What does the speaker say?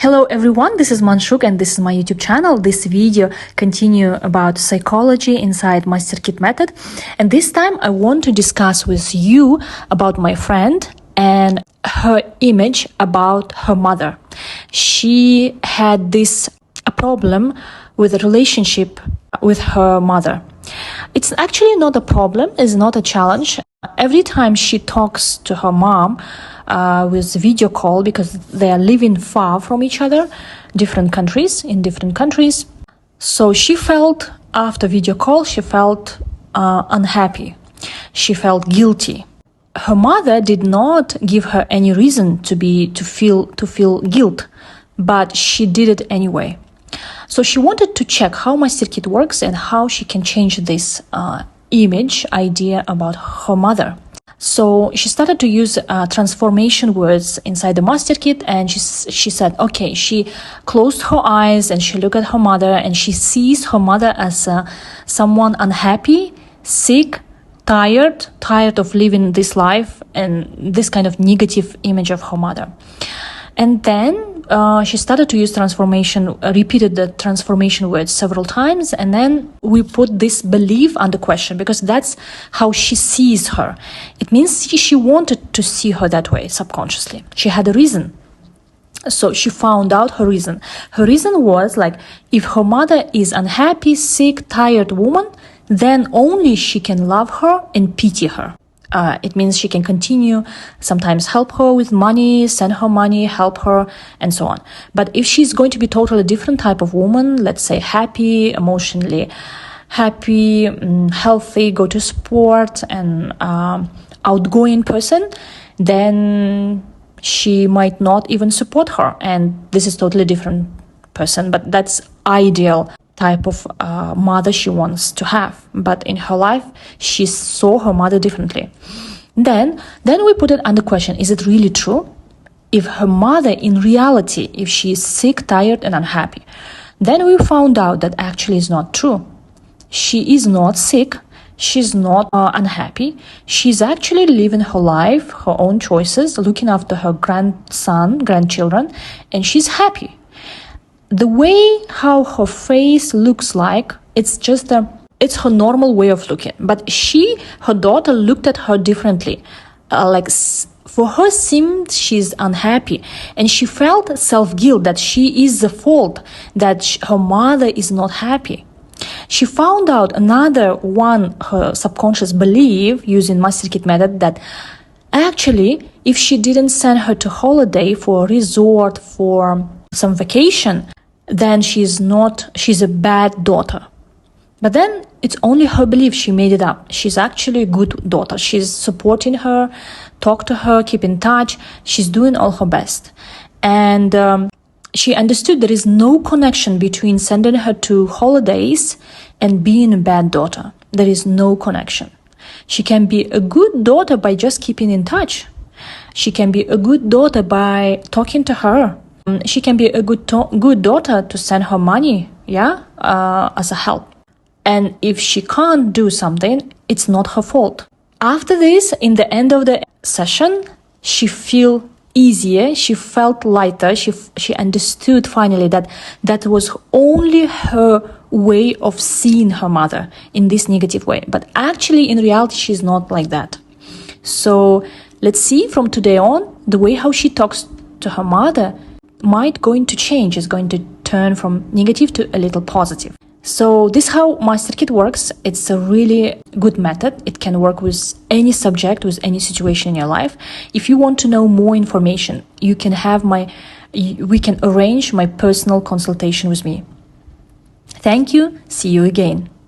Hello everyone, this is Manshuk and this is my YouTube channel. This video continue about psychology inside MasterKit method, and this time I want to discuss with you about my friend and her image about her mother. She had this a problem with a relationship with her mother. It's actually not a problem, it's not a challenge. Every time she talks to her mom with video call, because they are living far from each other, in different countries. So she felt, after video call, she felt unhappy. She felt guilty. Her mother did not give her any reason to feel guilt, but she did it anyway. So she wanted to check how MasterKit works and how she can change this idea about her mother. So she started to use transformation words inside the MasterKit, and she said, okay, she closed her eyes and she looked at her mother, and she sees her mother as someone unhappy, sick, tired of living this life, and this kind of negative image of her mother. And then she started to use repeated the transformation words several times, and then we put this belief under question, because that's how she sees her. It means she wanted to see her that way subconsciously. She had a reason. So she found out her reason. Her reason was like, if her mother is unhappy, sick, tired woman, then only she can love her and pity her. It means she can continue, sometimes help her with money, send her money, help her, and so on. But if she's going to be totally different type of woman, let's say happy, emotionally happy, healthy, go to sport, and outgoing person, then she might not even support her. And this is totally different person, but that's ideal type of mother she wants to have. But in her life, she saw her mother differently. Then we put it under question, is it really true? If her mother in reality, if she is sick, tired and unhappy, then we found out that actually is not true. She is not sick, she's not unhappy, she's actually living her life, her own choices, looking after her grandchildren, and she's happy. The way how her face looks like, it's her normal way of looking. But her daughter looked at her differently. For her seemed she's unhappy, and she felt self-guilt that she is the fault, that her mother is not happy. She found out another one, her subconscious belief using MasterKit method, that actually if she didn't send her to holiday, for a resort, for some vacation, then she's a bad daughter. But then it's only her belief, she made it up. She's actually a good daughter. She's supporting her, talk to her, keep in touch. She's doing all her best. And she understood there is no connection between sending her to holidays and being a bad daughter. There is no connection. She can be a good daughter by just keeping in touch. She can be a good daughter by talking to her. She can be a good daughter to send her money, as a help. And if she can't do something, it's not her fault. After this, in the end of the session, she felt easier, she felt lighter, she understood finally that was only her way of seeing her mother in this negative way. But actually, in reality, she's not like that. So let's see from today on, the way how she talks to her mother might going to change, is going to turn from negative to a little positive. So this is how MasterKit works. It's a really good method. It can work with any subject, with any situation in your life. If you want to know more information, we can arrange my personal consultation with me. Thank you. See you again.